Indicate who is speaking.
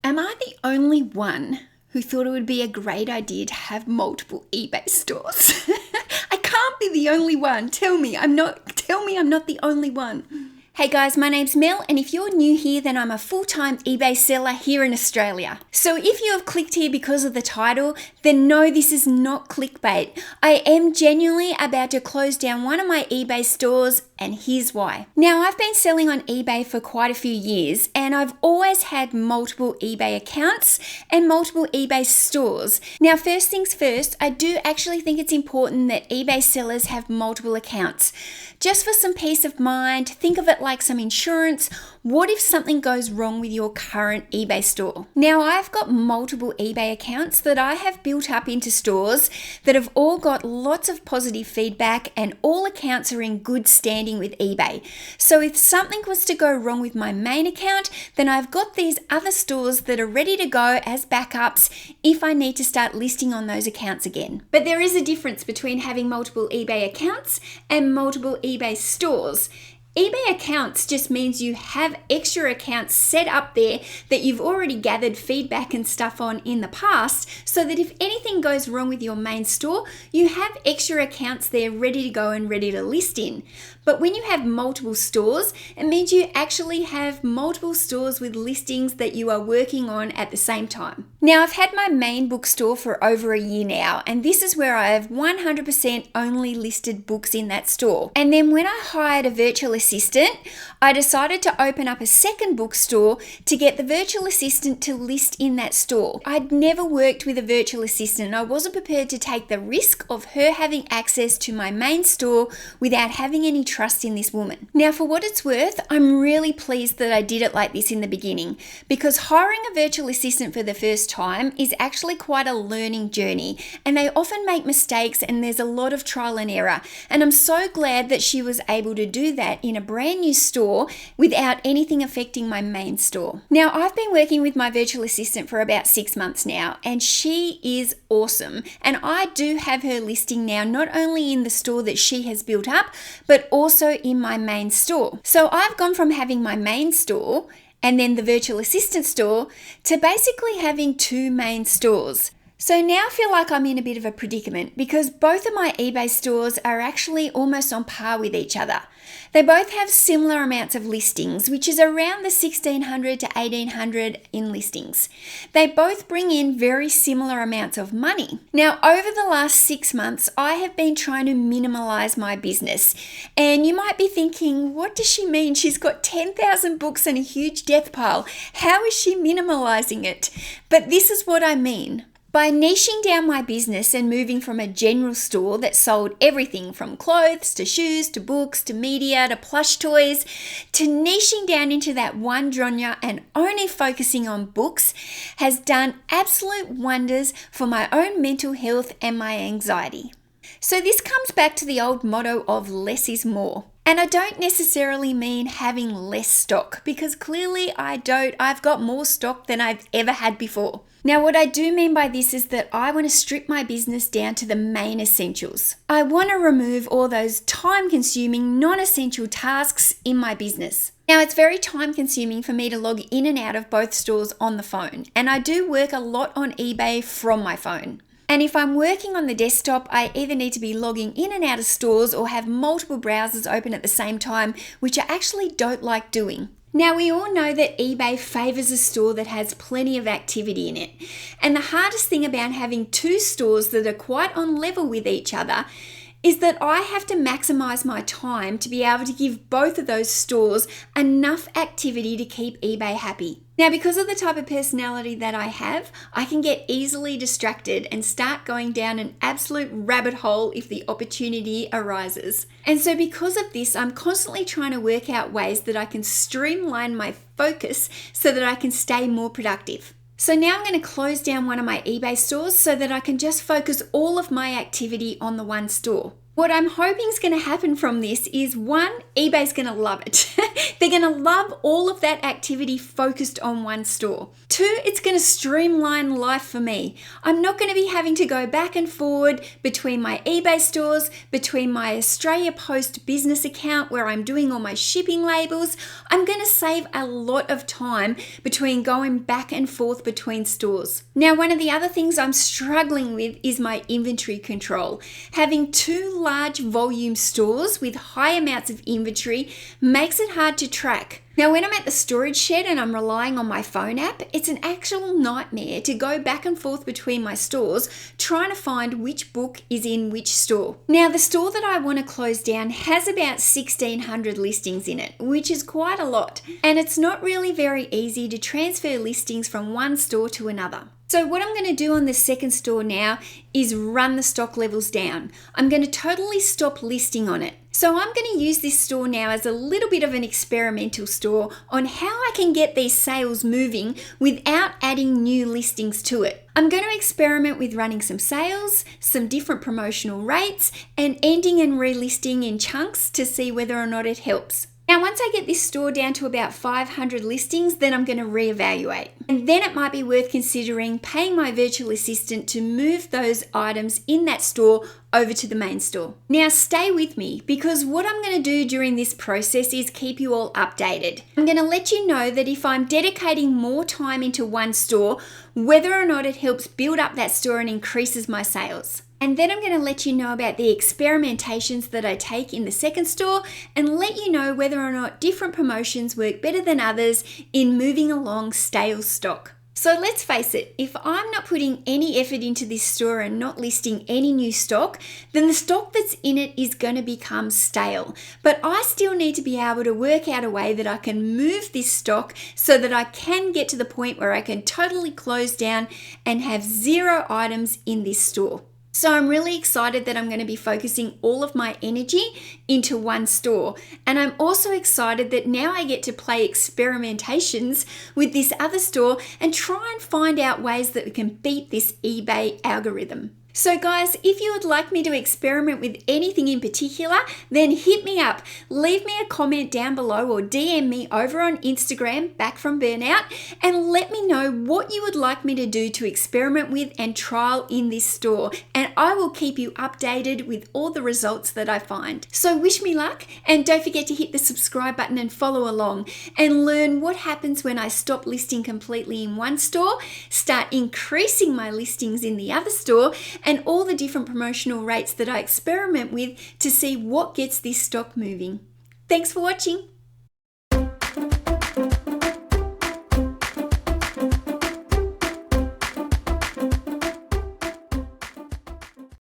Speaker 1: Am I the only one who thought it would be a great idea to have multiple eBay stores? I can't be the only one. Tell me I'm not the only one. Hey guys, my name's Mel, and if you're new here, then I'm a full-time eBay seller here in Australia. So if you have clicked here because of the title, then no, this is not clickbait. I am genuinely about to close down one of my eBay stores, and here's why. Now, I've been selling on eBay for quite a few years, and I've always had multiple eBay accounts and multiple eBay stores. Now, first things first, I do actually think it's important that eBay sellers have multiple accounts. Just for some peace of mind, think of it like some insurance. What if something goes wrong with your current eBay store? Now, I've got multiple eBay accounts that I have built up into stores that have all got lots of positive feedback, and all accounts are in good standing with eBay. So if something was to go wrong with my main account, then I've got these other stores that are ready to go as backups if I need to start listing on those accounts again. But there is a difference between having multiple eBay accounts and multiple eBay stores. eBay accounts just means you have extra accounts set up there that you've already gathered feedback and stuff on in the past, so that if anything goes wrong with your main store, you have extra accounts there ready to go and ready to list in. But when you have multiple stores, it means you actually have multiple stores with listings that you are working on at the same time. Now, I've had my main bookstore for over a year now, and this is where I have 100% only listed books in that store. And then when I hired a virtual assistant, I decided to open up a second bookstore to get the virtual assistant to list in that store. I'd never worked with a virtual assistant. I wasn't prepared to take the risk of her having access to my main store without having any trust in this woman. Now, for what it's worth, I'm really pleased that I did it like this in the beginning, because hiring a virtual assistant for the first time is actually quite a learning journey, and they often make mistakes and there's a lot of trial and error. And I'm so glad that she was able to do that in a brand new store without anything affecting my main store. Now, I've been working with my virtual assistant for about 6 months now, and she is awesome. And I do have her listing now, not only in the store that she has built up, but also in my main store. So I've gone from having my main store and then the virtual assistant store to basically having two main stores. So now I feel like I'm in a bit of a predicament, because both of my eBay stores are actually almost on par with each other. They both have similar amounts of listings, which is around the 1,600 to 1,800 in listings. They both bring in very similar amounts of money. Now, over the last 6 months, I have been trying to minimalize my business. And you might be thinking, what does she mean? She's got 10,000 books and a huge death pile. How is she minimalizing it? But this is what I mean. By niching down my business and moving from a general store that sold everything from clothes to shoes to books to media to plush toys, to niching down into that one genre and only focusing on books, has done absolute wonders for my own mental health and my anxiety. So this comes back to the old motto of less is more. And I don't necessarily mean having less stock, because clearly I don't. I've got more stock than I've ever had before. Now, what I do mean by this is that I want to strip my business down to the main essentials. I want to remove all those time-consuming, non-essential tasks in my business. Now, it's very time-consuming for me to log in and out of both stores on the phone, and I do work a lot on eBay from my phone. And if I'm working on the desktop, I either need to be logging in and out of stores or have multiple browsers open at the same time, which I actually don't like doing. Now, we all know that eBay favors a store that has plenty of activity in it. And the hardest thing about having two stores that are quite on level with each other is that I have to maximize my time to be able to give both of those stores enough activity to keep eBay happy. Now, because of the type of personality that I have, I can get easily distracted and start going down an absolute rabbit hole if the opportunity arises. And so because of this, I'm constantly trying to work out ways that I can streamline my focus so that I can stay more productive. So now I'm going to close down one of my eBay stores so that I can just focus all of my activity on the one store. What I'm hoping is going to happen from this is, one, eBay's going to love it. They're going to love all of that activity focused on one store. Two, it's going to streamline life for me. I'm not going to be having to go back and forward between my eBay stores, between my Australia Post business account where I'm doing all my shipping labels. I'm going to save a lot of time between going back and forth between stores. Now, one of the other things I'm struggling with is my inventory control. Having two large volume stores with high amounts of inventory makes it hard to track. Now, when I'm at the storage shed and I'm relying on my phone app, it's an actual nightmare to go back and forth between my stores trying to find which book is in which store. Now, the store that I want to close down has about 1,600 listings in it, which is quite a lot. And it's not really very easy to transfer listings from one store to another. So what I'm going to do on the second store now is run the stock levels down. I'm going to totally stop listing on it. So I'm going to use this store now as a little bit of an experimental store on how I can get these sales moving without adding new listings to it. I'm going to experiment with running some sales, some different promotional rates, and ending and relisting in chunks to see whether or not it helps. Now, once I get this store down to about 500 listings, then I'm going to reevaluate. And then it might be worth considering paying my virtual assistant to move those items in that store over to the main store. Now, stay with me, because what I'm going to do during this process is keep you all updated. I'm going to let you know that if I'm dedicating more time into one store, whether or not it helps build up that store and increases my sales. And then I'm going to let you know about the experimentations that I take in the second store and let you know whether or not different promotions work better than others in moving along stale stock. So let's face it, if I'm not putting any effort into this store and not listing any new stock, then the stock that's in it is going to become stale. But I still need to be able to work out a way that I can move this stock so that I can get to the point where I can totally close down and have 0 items in this store. So I'm really excited that I'm going to be focusing all of my energy into one store. And I'm also excited that now I get to play experimentations with this other store and try and find out ways that we can beat this eBay algorithm. So guys, if you would like me to experiment with anything in particular, then hit me up. Leave me a comment down below or DM me over on Instagram, Back from Burnout, and let me know what you would like me to do to experiment with and trial in this store. And I will keep you updated with all the results that I find. So wish me luck, and don't forget to hit the subscribe button and follow along and learn what happens when I stop listing completely in one store, start increasing my listings in the other store, and all the different promotional rates that I experiment with to see what gets this stock moving. Thanks for watching.